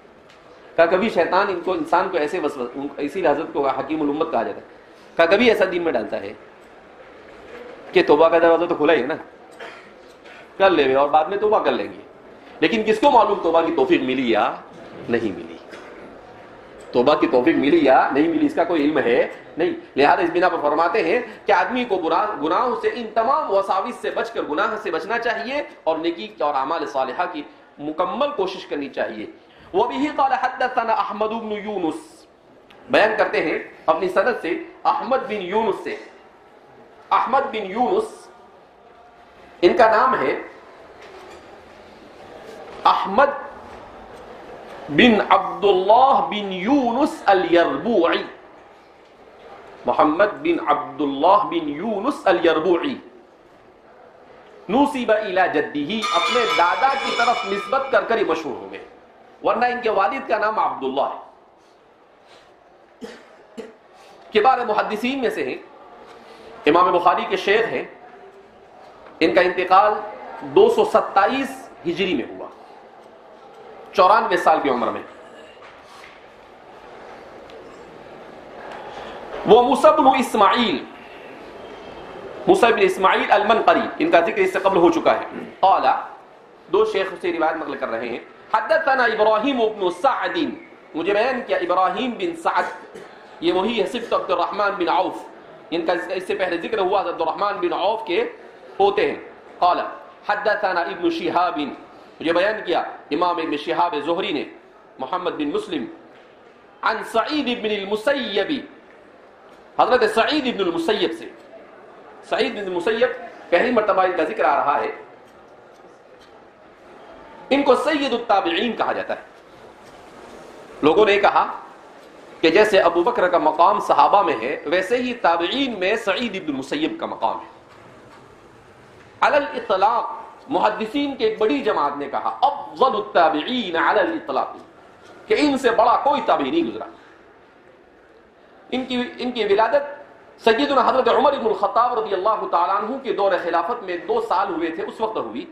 کہا کبھی شیطان انسان کو ایسے اسی حضرت کو حکیم الامت کہا جاتا ہے، کہا کبھی ایسا دین میں ڈالتا ہے کہ توبہ کا دروازہ تو کھلا ہی ہے نا، کر لے اور بعد میں توبہ کر لیں گے. لیکن کس کو معلوم توبہ کی توفیق ملی یا نہیں ملی، توبہ کی توفیق ملی یا نہیں ملی، اس کا کوئی علم ہے نہیں. لہذا اس بنا پر فرماتے ہیں کہ آدمی کو گناہوں سے، ان تمام وساوس سے بچ کر گناہ سے بچنا چاہیے اور نیکی اور اعمال صالحہ کی مکمل کوشش کرنی چاہیے. وبه قال حدثنا احمد بن یونس، بیان کرتے ہیں اپنی سند سے احمد بن یونس سے. احمد بن یونس ان کا نام ہے احمد بن عبداللہ بن یونس الیربوعی، محمد بن عبداللہ بن یونس الیربوعی. نسب الی جدہ، اپنے دادا کی طرف نسبت کر کر یہ مشہور ہو گئے، ورنہ ان کے والد کا نام عبداللہ ہے. کبار محدثین میں سے ہیں، امام بخاری کے شیخ ہیں. ان کا انتقال 227 ہجری میں ہوا، 94 سال کی عمر میں. وہ موسیٰ بن اسماعیل، موسیٰ بن اسماعیل المنقری، ان کا ذکر اس سے قبل ہو چکا ہے. قال، دو شیخ سے روایت نقل کر رہے ہیں. حدثنا ابراہیم بن سعد، مجھے بیان کیا ابراہیم بن سعد، یہ وہی ہے صفت عبد الرحمن بن عوف، ان کا اس سے پہلے ذکر ہوا عبد الرحمن بن عوف کے ہوتے ہیں. قال حدثنا ابن شہاب، مجھے بیان کیا امام ابن شہاب زہری نے، محمد بن مسلم، عن سعید بن المسیب، حضرت سعید بن المسیب سے. سعید بن المسیب پہلی مرتبہ ان کا ذکر آ رہا ہے. ان کو سید التابعین کہا جاتا ہے. لوگوں نے کہا کہ کہ جیسے ابو بکر کا مقام صحابہ میں ہے ویسے ہی تابعین میں سعید ابن المسیب کا مقام ہے. علی الاطلاق محدثین کے ایک بڑی جماعت نے کہا افضل التابعین علی الاطلاق کہ ان سے بڑا کوئی تابعی نہیں گزرا. ان کی ولادت سیدنا حضرت عمر بن الخطاب رضی اللہ تعالیٰ عنہ کے دور خلافت میں 2 سال ہوئے تھے اس وقت ہوئی.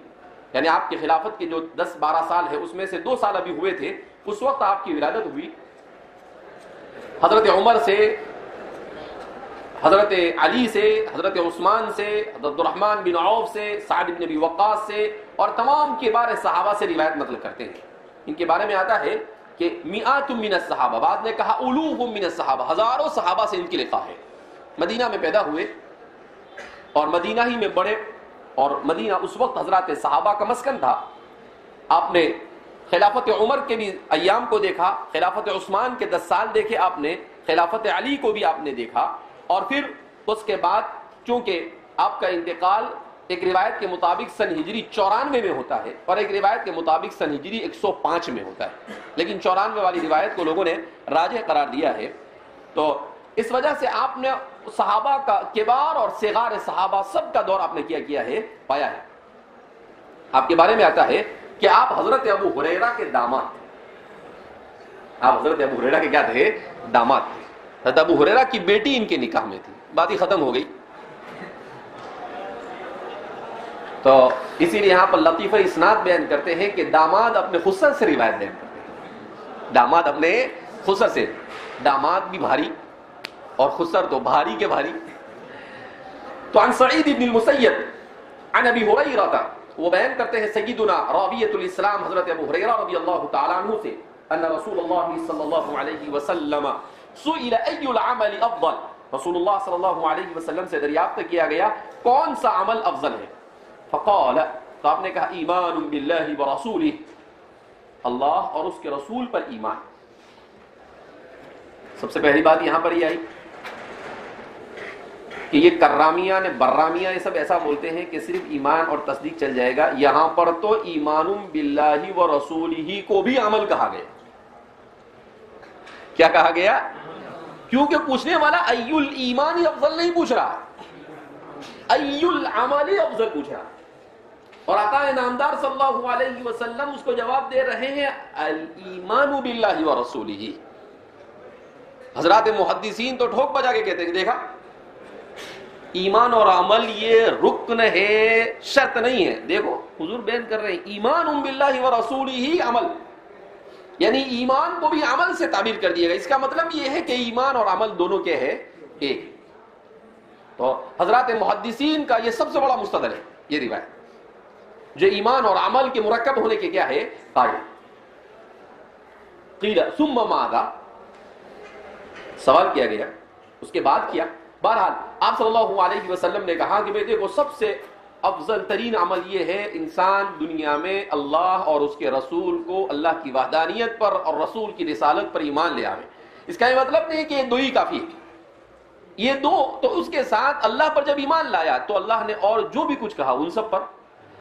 یعنی آپ کی خلافت کے جو 10-12 سال ہے اس میں سے 2 سال ابھی ہوئے تھے, اس وقت آپ کی ولادت ہوئی. حضرت عمر سے, حضرت علی سے, حضرت عثمان سے, حضرت عبدالرحمن بن عوف سے, سعد بن ابی وقاص سے اور تمام کبار صحابہ سے روایت نقل کرتے ہیں. ان کے بارے میں آتا ہے کہ مئات من الصحابہ, بعد نے کہا الوف من الصحابہ, ہزاروں صحابہ سے ان کی لقاء ہے. مدینہ میں پیدا ہوئے اور مدینہ ہی میں بڑے, اور مدینہ اس وقت حضرات صحابہ کا مسکن تھا. آپ نے خلافت عمر کے بھی ایام کو دیکھا, خلافت عثمان کے 10 سال دیکھے آپ نے, خلافت علی کو بھی آپ نے دیکھا, اور پھر اس کے بعد چونکہ آپ کا انتقال ایک روایت کے مطابق سن ہجری 94 میں ہوتا ہے اور ایک روایت کے مطابق سن ہجری 105 میں ہوتا ہے, لیکن 94 والی روایت کو لوگوں نے راجح قرار دیا ہے. تو اس وجہ سے آپ نے صحابہ کا, کبار اور صغار صحابہ سب کا دور آپ نے کیا ہے, پایا ہے. آپ کے بارے میں آتا ہے کہ آپ حضرت ابو ہریرہ کے داماد تھے. آپ حضرت ابو ہریرہ کے کیا تھے؟ داماد تھے. حضرت ابو ہریرہ کی بیٹی ان کے نکاح میں تھی. بات ہی ختم ہو گئی. تو اسی لیے یہاں پر لطیفہ اسناد بیان کرتے ہیں کہ داماد اپنے خسر سے روایت بیان کرتے ہیں. داماد اپنے خسر سے, داماد بھی بھاری اور خسر تو بھاری کے بھاری. تو عن سعید بن المسیب عن ابی ہریرہ, وہ بیان کرتے ہیں سیدنا راویۃ الاسلام حضرت ابو ہریرہ رضی اللہ تعالی عنہ سے, ان رسول اللہ صلی اللہ علیہ وسلم سئل ای العمل افضل, رسول اللہ صلی اللہ علیہ وسلم سے دریافت کیا گیا کون سا عمل افضل ہے. فقال, تو آپ نے کہا ایمان باللہ ورسولہ, اللہ اور اس کے رسول پر ایمان. سب سے پہلی بات یہاں پر یہ آئی کہ یہ کرامیہ نے برامیہ یہ سب ایسا بولتے ہیں کہ صرف ایمان اور تصدیق چل جائے گا. یہاں پر تو ایمان باللہ ورسولہ کو بھی عمل کہا گیا. کیا کہا گیا؟ کیونکہ پوچھنے والا ای الایمان افضل نہیں پوچھ رہا, ای العمل افضل پوچھ رہا, اور آقا نامدار صلی اللہ علیہ وسلم اس کو جواب دے رہے ہیں الایمان باللہ ورسولہ. حضرات محدثین تو ٹھوک بجا کے کہتے ہیں دیکھا ایمان اور عمل یہ رکن ہے, شرط نہیں ہے. دیکھو حضور بیان کر رہے ہیں ایمان باللہ ورسولہ عمل, یعنی ایمان کو بھی عمل سے تعبیر کر دیا گیا. اس کا مطلب یہ ہے کہ ایمان اور عمل دونوں کے ہیں ایک. تو حضرات محدثین کا یہ سب سے بڑا مستدل ہے یہ روایت, جو ایمان اور عمل کے مرکب ہونے کے کیا ہے قائل. قیل ثم ماذا, سوال کیا گیا اس کے بعد کیا. بہرحال آپ صلی اللہ علیہ وسلم نے کہا کہ بھئی دیکھو سب سے افضل ترین عمل یہ ہے انسان دنیا میں اللہ اور اس کے رسول کو, اللہ کی وحدانیت پر اور رسول کی رسالت پر ایمان لے آوے. اس کا یہ مطلب نہیں کہ یہ دو ہی کافی ہے, یہ دو تو اس کے ساتھ اللہ پر جب ایمان لایا تو اللہ نے اور جو بھی کچھ کہا ان سب پر,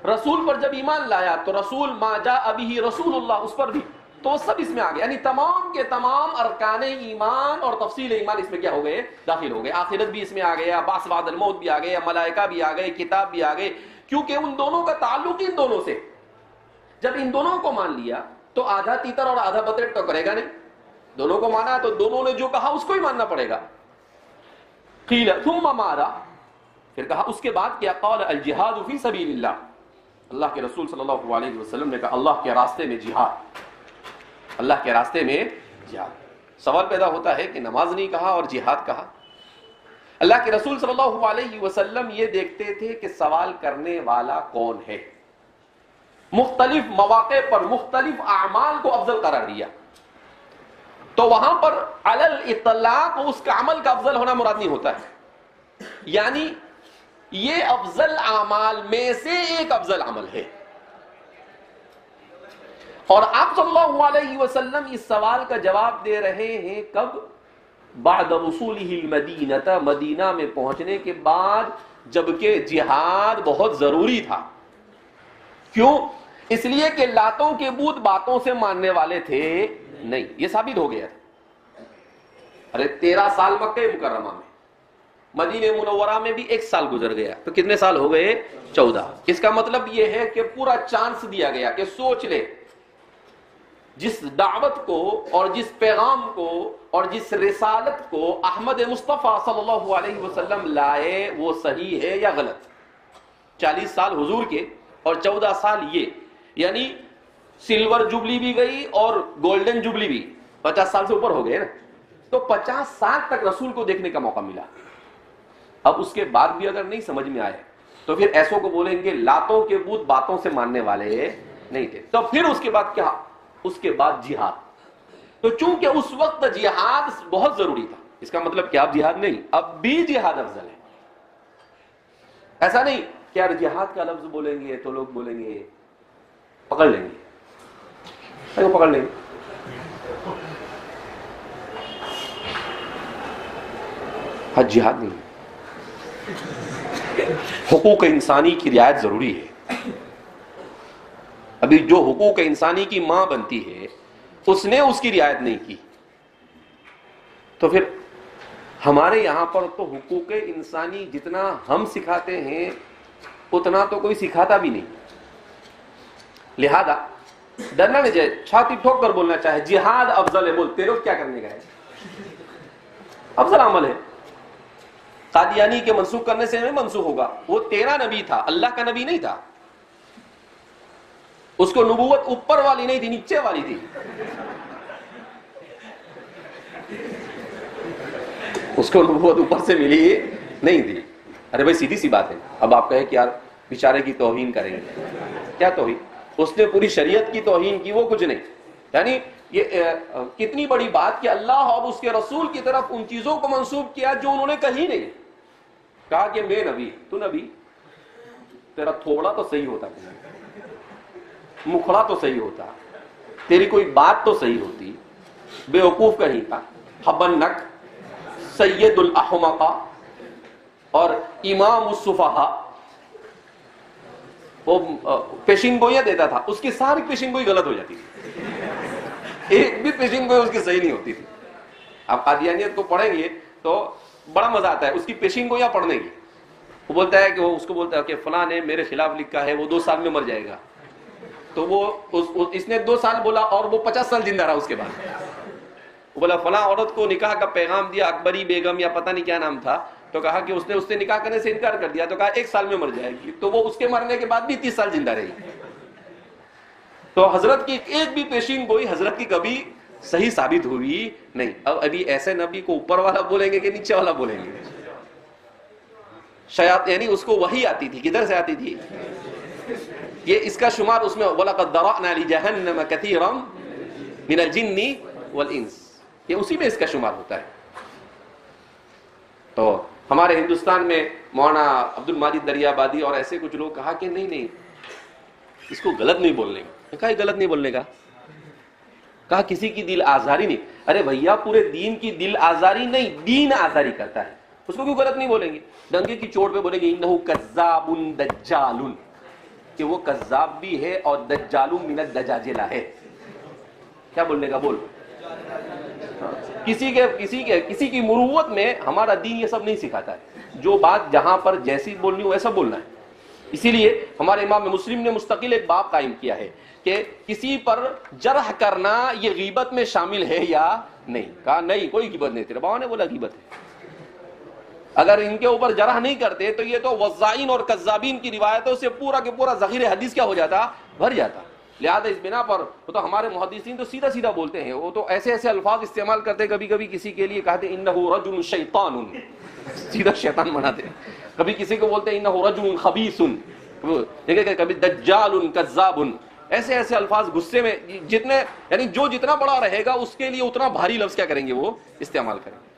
رسول پر جب ایمان لایا تو رسول ما جاء بہ رسول اللہ اس پر بھی, تو سب اس میں آ گئے. یعنی تمام کے تمام ارکان ایمان اور تفصیل ایمان اس میں کیا ہو گئے؟ داخل ہو گئے. آخرت بھی اس میں آ گیا, بعث بعد الموت بھی آ گیا, ملائکہ بھی آ گئے, کتاب بھی آ گئے, کیونکہ ان دونوں کا تعلق ان دونوں سے. جب ان دونوں کو مان لیا تو آدھا تیتر اور آدھا بتیٹ تو کرے گا نہیں. دونوں کو مانا تو دونوں نے جو کہا اس کو ہی ماننا پڑے گا. قیل ثم ماذا, پھر کہا اس کے بعد کیا؟ قال الجہاد فی سبیل اللہ, اللہ کے رسول صلی اللہ علیہ وسلم نے کہا اللہ کے راستے میں جہاد, اللہ کے راستے میں جہاد. سوال پیدا ہوتا ہے کہ نماز نہیں کہا اور جہاد کہا. اللہ کے رسول صلی اللہ علیہ وسلم یہ دیکھتے تھے کہ سوال کرنے والا کون ہے. مختلف مواقع پر مختلف اعمال کو افضل قرار دیا, تو وہاں پر علی الاطلاق اس کا عمل کا افضل ہونا مراد نہیں ہوتا ہے. یعنی یہ افضل اعمال میں سے ایک افضل عمل ہے. اور آپ صلی اللہ علیہ وسلم اس سوال کا جواب دے رہے ہیں کب؟ بعد وصولہ المدینہ, مدینہ میں پہنچنے کے بعد, جبکہ جہاد بہت ضروری تھا. کیوں؟ اس لیے کہ لاتوں کے بت باتوں سے ماننے والے تھے نہیں, یہ ثابت ہو گیا. ارے 13 سال مکہ مکرمہ میں، مدینہ منورہ میں بھی 1 سال گزر گیا، تو کتنے سال ہو گئے؟ 14۔ اس کا مطلب یہ ہے کہ پورا چانس دیا گیا کہ سوچ لے، جس دعوت کو اور جس پیغام کو اور جس رسالت کو احمد مصطفیٰ صلی اللہ علیہ وسلم لائے وہ صحیح ہے یا غلط۔ 40 سال حضور کے اور 14 سال یہ، یعنی سلور جوبلی بھی گئی اور گولڈن جوبلی بھی، 50 سال سے اوپر ہو گئے نا، تو 50 سال تک رسول کو دیکھنے کا موقع ملا۔ اب اس کے بعد بھی اگر نہیں سمجھ میں آئے تو پھر ایسوں کو بولیں گے لاتوں کے بت باتوں سے ماننے والے نہیں تھے۔ تو پھر اس کے بعد کیا؟ اس کے بعد جہاد۔ تو چونکہ اس وقت جہاد بہت ضروری تھا، اس کا مطلب کہ اب جہاد نہیں، اب بھی جہاد افضل ہے۔ ایسا نہیں کہ یار جہاد کا لفظ بولیں گے تو لوگ بولیں گے پکڑ لیں گے، پکڑ لیں گے۔ حج جہاد نہیں، حقوق انسانی کی رعایت ضروری ہے۔ ابھی جو حقوق انسانی کی ماں بنتی ہے اس نے اس کی رعایت نہیں کی، تو پھر ہمارے یہاں پر تو حقوق انسانی جتنا ہم سکھاتے ہیں اتنا تو کوئی سکھاتا بھی نہیں۔ لہذا ڈرنا نہیں چاہیے، چھاتی ٹھوک کر بولنا چاہے جہاد افضل ہے، بول تیرے کو کیا کرنے کا ہے، افضل عمل ہے۔ قادیانی کے منسوخ کرنے سے نہیں منسوخ ہوگا، وہ تیرا نبی تھا، اللہ کا نبی نہیں تھا، اس کو نبوت اوپر والی نہیں تھی، نیچے والی تھی۔ اس کو نبوت اوپر سے ملی نہیں تھی۔ ارے بھائی سیدھی سی بات ہے، اب آپ کہیں کہ یار بیچارے کی توہین کریں گے، کیا توہین؟ اس نے پوری شریعت کی توہین کی، وہ کچھ نہیں۔ یعنی یہ کتنی بڑی بات کہ اللہ اور اس کے رسول کی طرف ان چیزوں کو منسوب کیا جو انہوں نے کہی نہیں۔ کہا کہ میں نبی، تو نبی، تیرا تھوڑا تو صحیح ہوتا، مکھڑا تو صحیح ہوتا، تیری کوئی بات تو صحیح ہوتی، بے وقوف کہیں کا، حبنک، سید الاحمقہ اور امام الصفحاء، وہ پیشین گوئیاں دیتا تھا، اس کی ساری پیشین گوئی غلط ہو جاتی تھی، ایک بھی پیشین گوئی اس کی صحیح نہیں ہوتی تھی۔ آپ قادیانیت کو پڑھیں گے تو بڑا مزہ آتا ہے اس کی پیشین گوئیاں پڑھنے کی۔ وہ بولتا ہے کہ وہ اس کو بولتا ہے کہ فلاں نے میرے خلاف لکھا ہے، وہ 2 سال میں مر جائے گا، تو وہ اس نے 2 سال بولا اور وہ 50 سال زندہ رہا اس کے بعد۔ وہ بولا فلاں عورت کو نکاح کا پیغام دیا، اکبری بیگم یا پتہ نہیں کیا نام تھا، تو کہا کہ اس نے نکاح کرنے سے انکار کر دیا، تو کہا 1 سال میں مر جائے گی، تو وہ اس کے مرنے کے بعد بھی 30 سال زندہ رہی۔ تو حضرت کی ایک بھی پیشین گوئی حضرت کی کبھی صحیح ثابت ہوئی نہیں۔ اب ابھی ایسے نبی کو اوپر والا بولیں گے کہ نیچے والا بولیں گے؟ یعنی اس کو وحی آتی تھی، کدھر سے آتی تھی؟ یہ اس کا شمار اس میں وَلَقَدْ ذَرَأْنَا لِجَهَنَّمَ كَثِيرًا مِنَ الْجِنِّ وَالْإِنسِ، یہ اسی میں اس کا شمار ہوتا ہے۔ تو ہمارے ہندوستان میں مولانا عبد الماجد دریابادی اور ایسے کچھ لوگ کہا کہ نہیں اس کو غلط نہیں بولنے کا۔ کہا غلط نہیں بولنے کا، کہا کسی کی دل آزاری نہیں۔ ارے بھیا پورے دین کی دل آزاری نہیں، دین آزاری کرتا ہے، اس کو کیوں غلط نہیں بولیں گے؟ ڈنگے کی چوٹ پہ بولیں گے انہو کذاب دجال، کہ وہ کذاب بھی ہے اور دجال من الدجاجلہ ہے۔ کیا بولنے کا؟ بول۔ کسی کی مروت میں ہمارا دین یہ سب نہیں سکھاتا ہے، جو بات جہاں پر جیسی بولنی ہو ایسا بولنا ہے۔ اسی لیے ہمارے امام مسلم نے مستقل ایک باب قائم کیا ہے کہ کسی پر جرح کرنا یہ غیبت میں شامل ہے یا نہیں؟ کہا نہیں کوئی غیبت نہیں، تیرے بابا نے بولا غیبت ہے۔ اگر ان کے اوپر جرح نہیں کرتے تو یہ تو وضائین اور کذابین کی روایتوں سے پورا کے پورا ذخیرہ حدیث کیا ہو جاتا؟ بھر جاتا۔ لہذا اس بنا پر وہ تو ہمارے محدثین تو سیدھا سیدھا بولتے ہیں، وہ تو ایسے ایسے الفاظ استعمال کرتے، کبھی کبھی کسی کے لیے کہتے انہ رجل شیطان، سیدھا شیطان بناتے، کبھی کسی کو بولتے انہ رجل خبیث، کبھی دجال کذاب، ایسے ایسے الفاظ غصے میں جتنے، یعنی جو جتنا بڑا رہے گا اس کے لیے اتنا بھاری لفظ کیا کریں گے وہ استعمال کریں گے۔